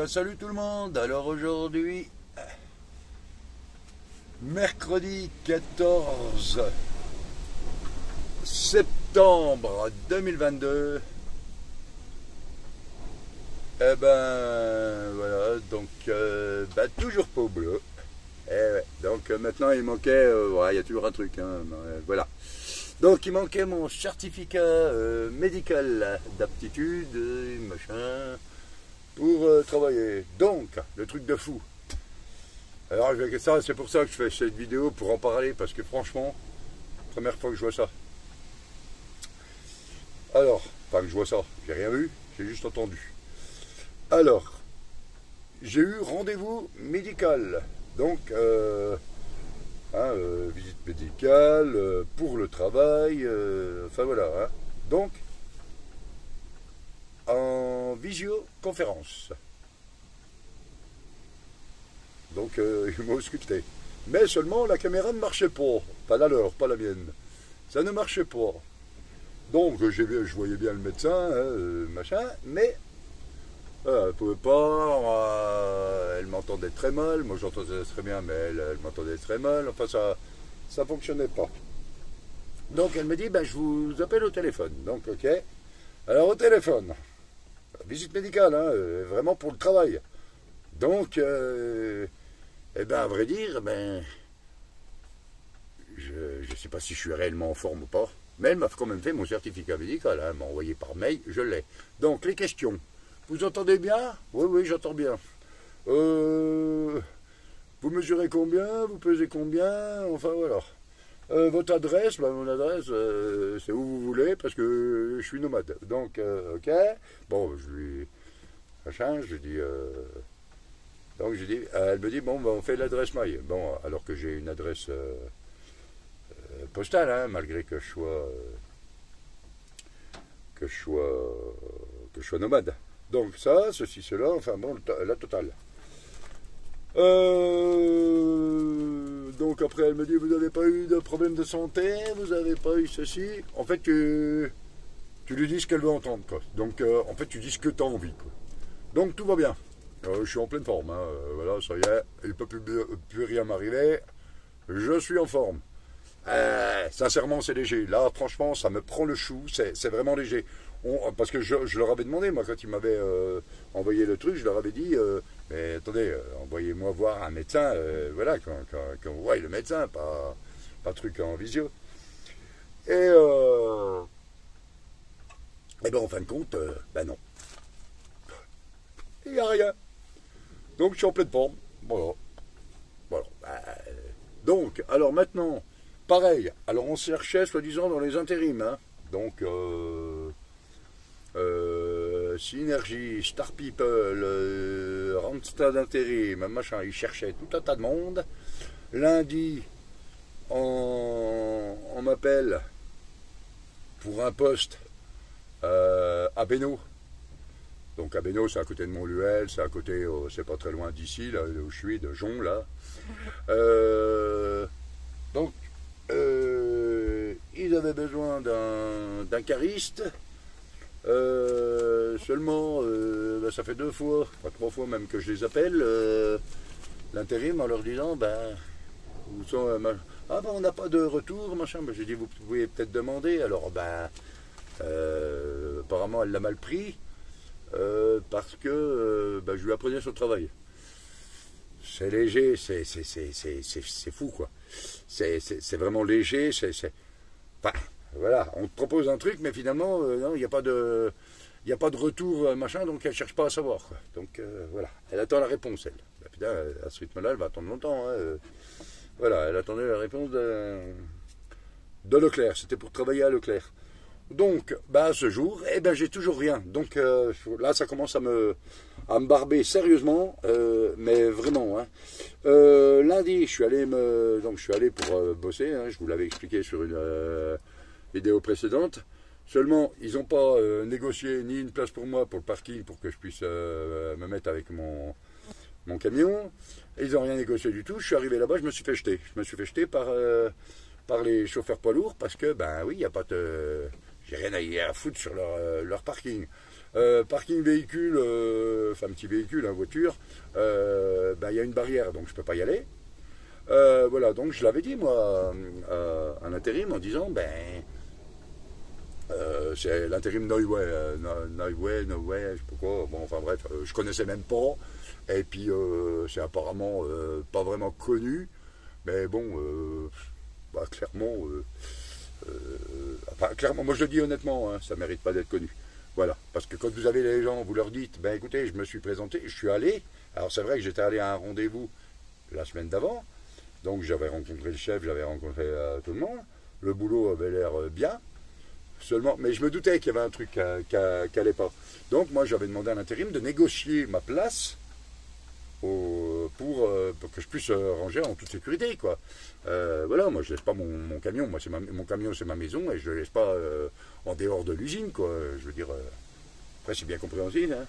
Salut tout le monde. Alors aujourd'hui, mercredi 14 septembre 2022. Voilà, donc toujours pas au bleu. Ouais. Donc maintenant il manquait, il y a toujours un truc, hein, voilà. Donc il manquait mon certificat médical d'aptitude, machin, pour travailler. Donc, le truc de fou. Alors ça, c'est pour ça que je fais cette vidéo, pour en parler, parce que franchement, première fois que je vois ça. Alors, enfin que je vois ça, j'ai rien vu, j'ai juste entendu. Alors, j'ai eu rendez-vous médical. Donc, visite médicale, pour le travail, enfin voilà. Hein. Donc, en visioconférence. Donc ils m'ont ausculté. Mais seulement la caméra ne marchait pas. Pas la leur, pas la mienne. Ça ne marchait pas. Donc je voyais bien le médecin, machin, mais elle ne pouvait pas. Elle m'entendait très mal. Moi j'entendais très bien, mais elle m'entendait très mal. Enfin ça fonctionnait pas. Donc elle me dit, je vous appelle au téléphone. Donc ok. Alors au téléphone. Visite médicale, hein, vraiment pour le travail. Donc, à vrai dire, je ne sais pas si je suis réellement en forme ou pas, mais elle m'a quand même fait mon certificat médical, hein, elle m'a envoyé par mail, je l'ai. Donc, les questions. Vous entendez bien? Oui, oui, j'entends bien. Vous mesurez combien? Vous pesez combien? Enfin, voilà. Votre adresse, mon adresse, c'est où vous voulez, parce que je suis nomade. Donc, ok. Bon, je lui dis. Donc, je dis, elle me dit, bon, on fait l'adresse mail. Bon, alors que j'ai une adresse postale, hein, malgré que je sois nomade. Donc, ça, ceci, cela, enfin bon, la totale. Donc après elle me dit, vous n'avez pas eu de problème de santé, vous n'avez pas eu ceci. En fait tu lui dis ce qu'elle veut entendre, quoi. Donc en fait tu dis ce que tu as envie, quoi. Donc tout va bien. Je suis en pleine forme, hein. Voilà, ça y est, il ne peut plus rien m'arriver. Je suis en forme. Sincèrement c'est léger. Là franchement ça me prend le chou, c'est vraiment léger. Parce que je leur avais demandé, moi quand ils m'avaient envoyé le truc, je leur avais dit, mais attendez, envoyez-moi voir un médecin, voilà, quand vous voyez le médecin, pas truc en visio. Et en fin de compte, non. Il n'y a rien. Donc je suis en pleine forme. Voilà. Donc, alors maintenant, pareil, alors on cherchait soi-disant dans les intérims, hein. Donc, Synergie, Star People, Randstad Intérim, machin, ils cherchaient tout un tas de monde. Lundi, on m'appelle pour un poste à Bénaud. Donc à Bénaud, c'est à côté de Montluel, c'est à côté, c'est pas très loin d'ici, là où je suis, de Jon, là. Donc, ils avaient besoin d'un cariste. Seulement, ça fait 2 fois, pas 3 fois même que je les appelle, l'intérim en leur disant, on n'a pas de retour, machin. J'ai dit, vous pouvez peut-être demander. Alors, apparemment, elle l'a mal pris, parce que je lui apprenais sur le travail. C'est léger, c'est fou, quoi. C'est vraiment léger, voilà, on te propose un truc, mais finalement, non, il n'y a pas de retour, machin, donc elle ne cherche pas à savoir, quoi. Donc, voilà, elle attend la réponse, elle. Putain, à ce rythme-là, elle va attendre longtemps, hein. Voilà, elle attendait la réponse de Leclerc, c'était pour travailler à Leclerc. Donc, à ce jour, j'ai toujours rien. Donc, là, ça commence à me barber sérieusement, mais vraiment, hein. Lundi, je suis allé pour bosser, hein, je vous l'avais expliqué sur une vidéo précédente. Seulement, ils n'ont pas négocié ni une place pour moi pour le parking pour que je puisse me mettre avec mon camion. Ils n'ont rien négocié du tout. Je suis arrivé là-bas, je me suis fait jeter. Je me suis fait jeter par les chauffeurs poids lourds parce que, oui, il n'y a pas de... J'ai rien à foutre sur leur parking. Parking véhicule, enfin petit véhicule, hein, voiture, il y a une barrière, donc je peux pas y aller. Voilà, donc je l'avais dit moi à l'intérim en disant, c'est l'intérim Noyway, Noyway, je sais pas quoi, bon enfin bref, je connaissais même pas, et puis c'est apparemment pas vraiment connu, mais bon, clairement, clairement, moi je le dis honnêtement, hein, ça mérite pas d'être connu. Voilà, parce que quand vous avez les gens, vous leur dites, écoutez, je me suis présenté, je suis allé, alors c'est vrai que j'étais allé à un rendez-vous la semaine d'avant, donc j'avais rencontré le chef, j'avais rencontré tout le monde, le boulot avait l'air bien, seulement, mais je me doutais qu'il y avait un truc qui n'allait pas. Donc moi j'avais demandé à l'intérim de négocier ma place pour que je puisse ranger en toute sécurité, quoi. Voilà, moi je laisse pas mon camion, moi mon camion c'est ma maison et je le laisse pas en dehors de l'usine, quoi. Je veux dire, après c'est bien compréhensible, hein.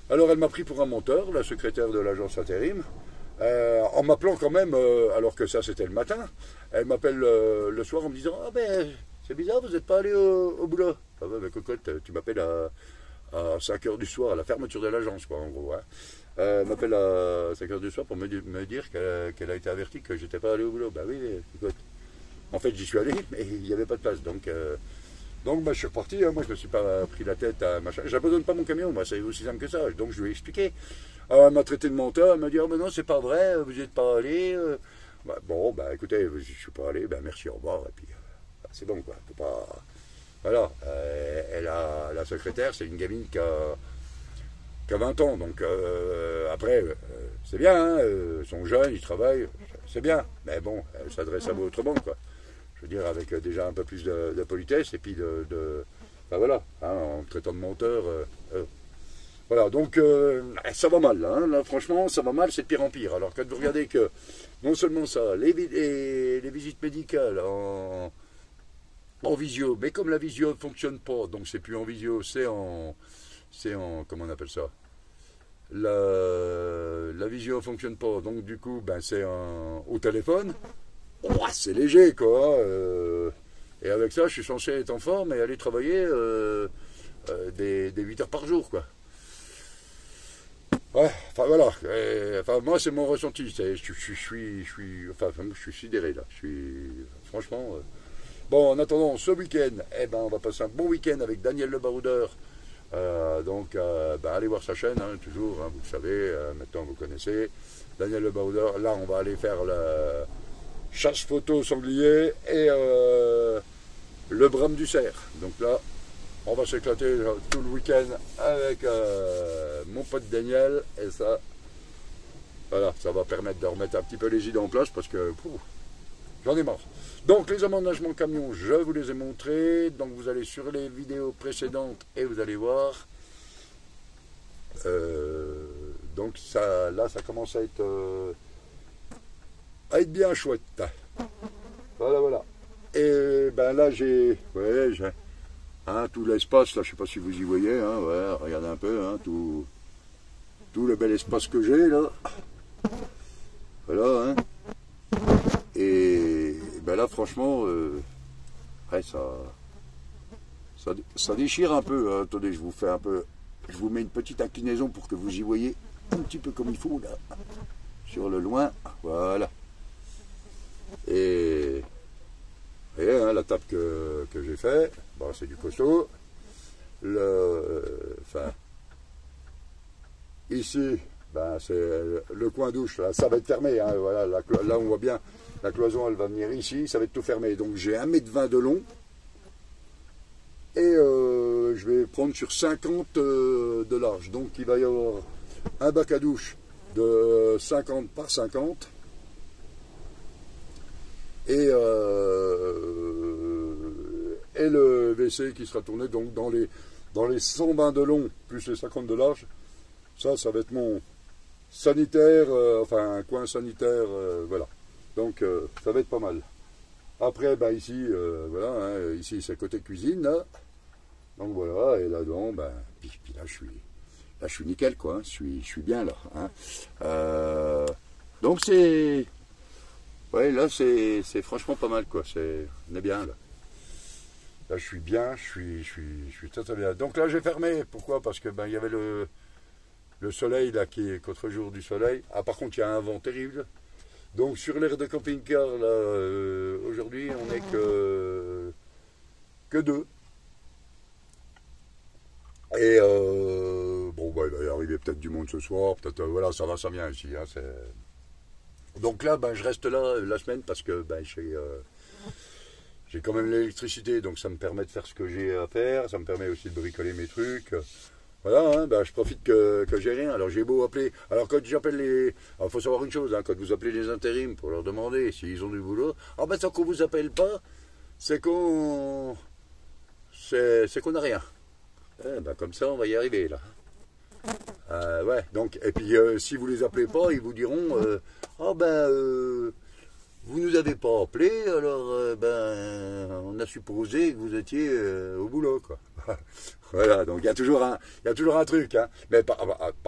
Alors elle m'a pris pour un menteur, la secrétaire de l'agence intérim, en m'appelant quand même, alors que ça c'était le matin, elle m'appelle le soir en me disant, ah c'est bizarre, vous n'êtes pas allé au boulot. Ah cocotte, tu m'appelles à 5 h du soir, à la fermeture de l'agence, quoi, en gros. Hein. Elle m'appelle à 5 h du soir pour me dire qu'elle a été avertie que j'étais pas allé au boulot. Oui, écoute. En fait, j'y suis allé, mais il n'y avait pas de place. Donc je suis reparti. Hein. Moi, je ne me suis pas pris la tête à machin. J'abandonne pas mon camion, moi, c'est aussi simple que ça. Donc, je lui ai expliqué. Elle m'a traité de menteur. Elle m'a dit, oh, non, c'est pas vrai, vous n'êtes pas allé. Écoutez, je suis pas allé. Merci, au revoir. Et puis, c'est bon, quoi. Faut pas... Voilà, la secrétaire, c'est une gamine qui a 20 ans, donc après, c'est bien, hein, ils sont jeunes, ils travaillent, c'est bien, mais bon, elle s'adresse à vous autrement, quoi. Je veux dire, avec déjà un peu plus de politesse, et puis voilà, hein, en traitant de menteur, voilà, donc ça va mal, là, franchement, ça va mal, c'est de pire en pire. Alors quand vous regardez que, non seulement ça, les visites médicales en visio, mais comme la visio ne fonctionne pas, donc c'est plus en visio, c'est en comment on appelle ça, la visio ne fonctionne pas, donc du coup, c'est au téléphone, c'est léger, quoi, et avec ça, je suis censé être en forme et aller travailler des 8 heures par jour, quoi. Ouais, enfin voilà, moi c'est mon ressenti, je suis sidéré, là, franchement... Bon, en attendant, ce week-end, on va passer un bon week-end avec Daniel Le Baroudeur. Allez voir sa chaîne, hein, toujours, hein, vous le savez, maintenant vous connaissez. Daniel Le Baroudeur, là, on va aller faire la chasse photo sanglier et le brame du cerf. Donc là, on va s'éclater tout le week-end avec mon pote Daniel. Et ça, voilà, ça va permettre de remettre un petit peu les idées en place parce que j'en ai marre. Donc les aménagements camions, je vous les ai montrés. Donc vous allez sur les vidéos précédentes et vous allez voir. Donc ça, là, ça commence à être bien chouette. Voilà. Et là j'ai tout l'espace. Là, je sais pas si vous y voyez. Hein, regardez un peu. Hein, tout le bel espace que j'ai là. Voilà. Hein. Et là, franchement, ça déchire un peu. Hein. Attendez, je vous mets une petite inclinaison pour que vous y voyez un petit peu comme il faut, là, sur le loin. Voilà. Et hein, la table que j'ai fait, c'est du costaud. Ici, c'est le coin douche, là, ça va être fermé. Hein, voilà, là, on voit bien. La cloison, elle va venir ici, ça va être tout fermé. Donc j'ai 1,20 m de long. Et je vais prendre sur 50 de large. Donc il va y avoir un bac à douche de 50 par 50. Et le WC qui sera tourné donc dans les 120 de long plus les 50 de large. Ça va être mon sanitaire, un coin sanitaire, voilà. Donc ça va être pas mal. Après, ici, voilà, hein, ici c'est côté cuisine, là. Donc voilà, et là-dedans, puis là je suis nickel, quoi. Hein, je suis bien là. Hein. Donc c'est, ouais, là c'est franchement pas mal, quoi. On est bien là. Là, je suis bien, je suis très très bien. Donc là, j'ai fermé. Pourquoi? Parce que ben, il y avait le soleil là qui est contre-jour du soleil. Ah, par contre, il y a un vent terrible. Donc sur l'aire de camping-car, là, aujourd'hui, on n'est que deux. Et bon, bah, il va y arriver peut-être du monde ce soir. Peut-être, voilà, ça va, ça vient ici. Hein, donc là, ben, je reste là la semaine parce que ben, j'ai quand même l'électricité, donc ça me permet de faire ce que j'ai à faire, ça me permet aussi de bricoler mes trucs. Voilà, hein, ben, je profite que j'ai rien. Alors j'ai beau appeler. Alors quand j'appelle les. Alors il faut savoir une chose, hein, quand vous appelez les intérims pour leur demander s'ils ont du boulot, ah ben tant qu'on vous appelle pas, c'est qu'on. C'est qu'on n'a rien. Eh ben, comme ça on va y arriver là. Ouais, donc, et puis si vous les appelez pas, ils vous diront ah ben vous nous avez pas appelé, alors ben on a supposé que vous étiez au boulot, quoi. Voilà, donc il y a toujours un truc, hein. Mais par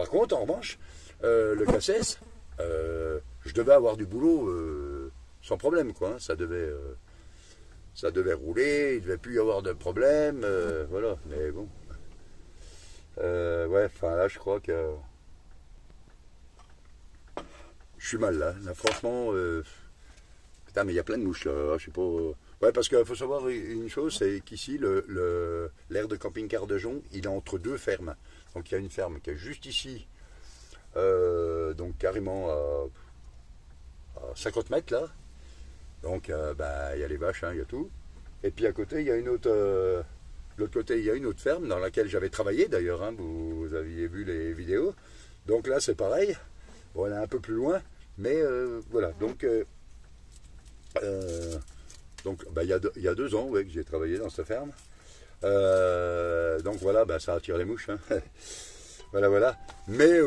contre, en revanche, le CACES, je devais avoir du boulot sans problème, quoi. Hein. Ça devait rouler, il devait plus y avoir de problème, voilà. Mais bon, ouais, enfin là, je crois que je suis mal là. Là, franchement. Putain, mais il y a plein de mouches là, je sais pas. Ouais, parce qu'il faut savoir une chose, c'est qu'ici, l'aire de camping-car de Jonc, il est entre deux fermes. Donc il y a une ferme qui est juste ici, donc carrément à 50 mètres là. Donc bah, il y a les vaches, hein, il y a tout. Et puis à côté, il y a une autre. L'autre côté, il y a une autre ferme dans laquelle j'avais travaillé d'ailleurs, hein, vous aviez vu les vidéos. Donc là, c'est pareil. Bon, elle est un peu plus loin, mais voilà. Donc, bah, il y a 2 ans ouais, que j'ai travaillé dans cette ferme. Donc voilà, bah, ça attire les mouches. Hein. Voilà, voilà. Mais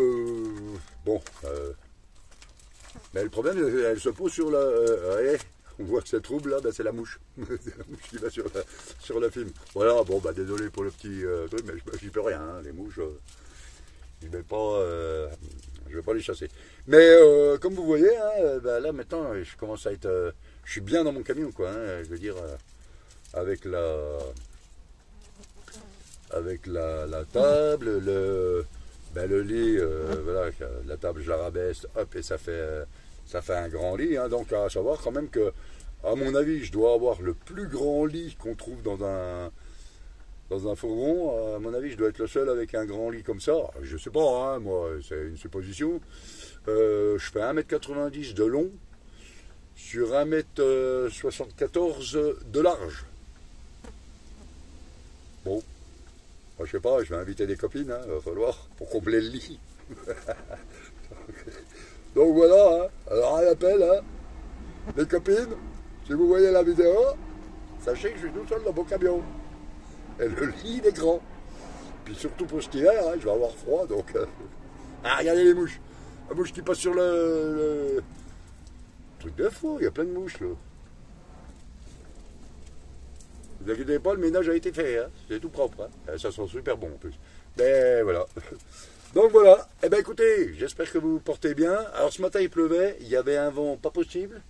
bon, mais le problème, elle se pose sur la. Ouais, on voit que c'est trouble là, bah, c'est la mouche. C'est la mouche qui va sur le film. Voilà, bon, bah désolé pour le petit truc, mais j'y peux rien. Hein. Les mouches, je vais pas les chasser. Mais comme vous voyez, hein, bah, là maintenant, je commence à être. Je suis bien dans mon camion, quoi. Hein, je veux dire, avec la table, ben, le lit, voilà, la table, je la rabaisse, hop, et ça fait un grand lit. Hein, donc, à savoir quand même que, à mon avis, je dois avoir le plus grand lit qu'on trouve dans un fourgon. À mon avis, je dois être le seul avec un grand lit comme ça. Je sais pas, hein, moi, c'est une supposition. Je fais 1,90 m de long sur 1,74 m de large. Bon, moi, je sais pas, je vais inviter des copines, hein, il va falloir, pour combler le lit. Donc voilà, hein, alors un appel, hein, les copines, si vous voyez la vidéo, sachez que je suis tout seul dans mon camion. Et le lit, il est grand. Puis surtout pour cet hiver, hein, je vais avoir froid, donc... Ah, regardez les mouches. La mouche qui passe sur le truc de fou, il y a plein de mouches, là. Ne vous inquiétez pas, le ménage a été fait, hein. C'est tout propre. Hein. Ça sent super bon en plus. Mais voilà. Donc voilà. Eh bien écoutez, j'espère que vous vous portez bien. Alors ce matin il pleuvait, il y avait un vent pas possible.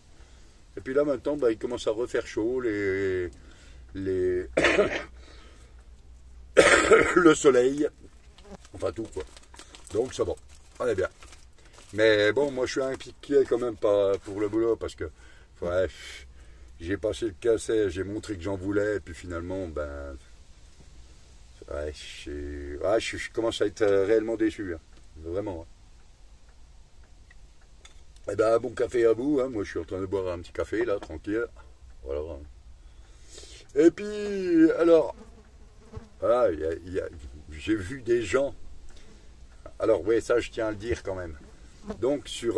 Et puis là maintenant, bah, il commence à refaire chaud. Le soleil. Enfin tout quoi. Donc ça va. On est bien. Mais bon, moi je suis inquiet quand même pas pour le boulot parce que ouais, j'ai passé le cassé, j'ai montré que j'en voulais, et puis finalement, ben, ouais, je commence à être réellement déçu, hein, vraiment. Hein. Eh ben, bon café à vous, hein, moi je suis en train de boire un petit café là, tranquille, voilà. Et puis, alors, voilà, j'ai vu des gens, alors oui, ça je tiens à le dire quand même, donc sur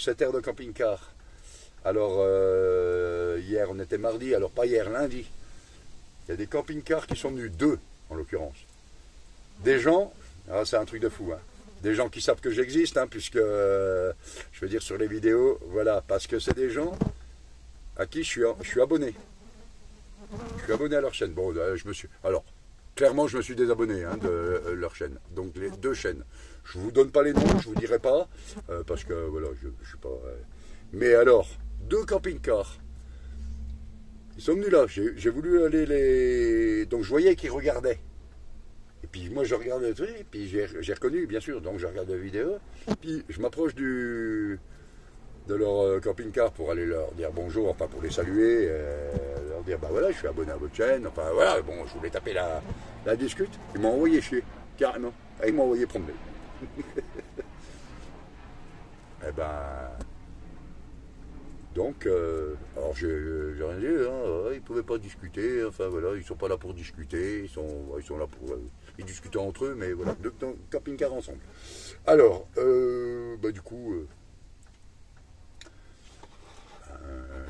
cette aire de camping-car. Alors, hier, on était mardi, alors pas hier, lundi. Il y a des camping-cars qui sont venus, 2 en l'occurrence. Des gens, ah, c'est un truc de fou, hein. Des gens qui savent que j'existe, hein, puisque, je veux dire, sur les vidéos, voilà, parce que c'est des gens à qui je suis abonné. Je suis abonné à leur chaîne. Bon, alors, clairement, je me suis désabonné hein, de leur chaîne. Donc, les 2 chaînes. Je ne vous donne pas les noms, je ne vous dirai pas, parce que, voilà, je ne suis pas... Mais alors... 2 camping-cars. Ils sont venus là, j'ai voulu aller les... Donc je voyais qu'ils regardaient. Et puis moi je regardais le truc, et puis j'ai reconnu bien sûr, donc je regarde la vidéo. Puis je m'approche de leur camping-car pour aller leur dire bonjour, enfin pour les saluer, leur dire bah voilà je suis abonné à votre chaîne, enfin voilà, bon je voulais taper la discute. Ils m'ont envoyé chier, carrément. Et ils m'ont envoyé promener. Eh ben... Donc, alors j'ai rien dit, hein, ils ne pouvaient pas discuter, enfin voilà, ils sont pas là pour discuter, ils sont là pour... ils discutaient entre eux, mais voilà, deux camping-car ensemble. Alors, bah du coup,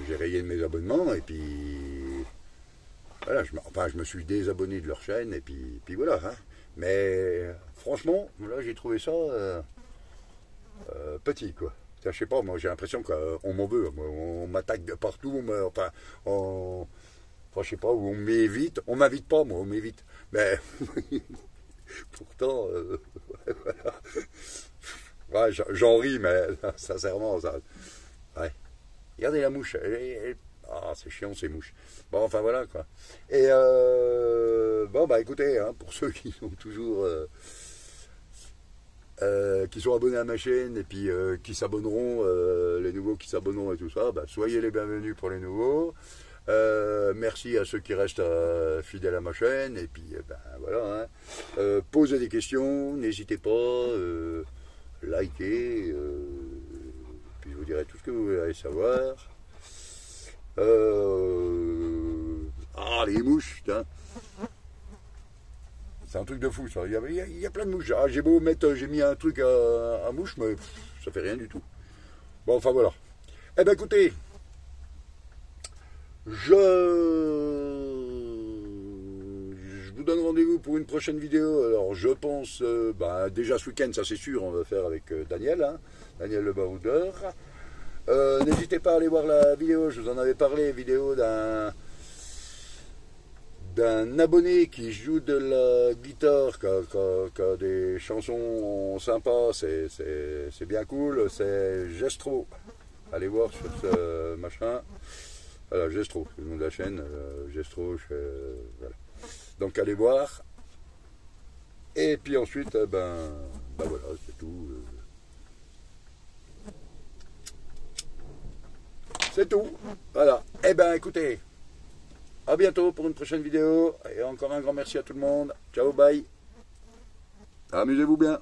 j'ai rayé de mes abonnements, et puis... Voilà, je me suis désabonné de leur chaîne, et puis voilà. Hein. Mais franchement, là j'ai trouvé ça petit, quoi. Je sais pas, moi j'ai l'impression qu'on m'en veut, on m'attaque de partout, enfin, je sais pas, où on m'évite, on m'invite pas, moi, on m'évite. Mais pourtant, voilà. Ouais, j'en ris, mais sincèrement, ça. Ouais. Regardez la mouche, ah, c'est chiant ces mouches. Bon, enfin voilà quoi. Et bon, bah écoutez, hein, pour ceux qui sont toujours. Qui sont abonnés à ma chaîne et puis qui s'abonneront, les nouveaux qui s'abonneront et tout ça, bah, soyez les bienvenus pour les nouveaux. Merci à ceux qui restent fidèles à ma chaîne et puis ben voilà. Hein. Posez des questions, n'hésitez pas, likez, puis je vous dirai tout ce que vous voulez savoir. Ah, les mouches, putain. C'est un truc de fou ça. Il y a plein de mouches. Ah, j'ai beau mettre, j'ai mis un truc à mouche, mais ça fait rien du tout. Bon, enfin voilà. Eh ben écoutez, je vous donne rendez-vous pour une prochaine vidéo. Alors je pense, déjà ce week-end, ça c'est sûr, on va faire avec Daniel, hein, Daniel le baroudeur. N'hésitez pas à aller voir la vidéo, je vous en avais parlé, vidéo d'un abonné qui joue de la guitare, qui a des chansons sympas, c'est bien cool, c'est Gestro. Allez voir sur ce machin. Voilà, Gestro, c'est le nom de la chaîne, Gestro, voilà. Donc allez voir. Et puis ensuite, ben voilà, c'est tout. C'est tout. Voilà. Eh ben écoutez. A bientôt pour une prochaine vidéo. Et encore un grand merci à tout le monde. Ciao, bye. Amusez-vous bien.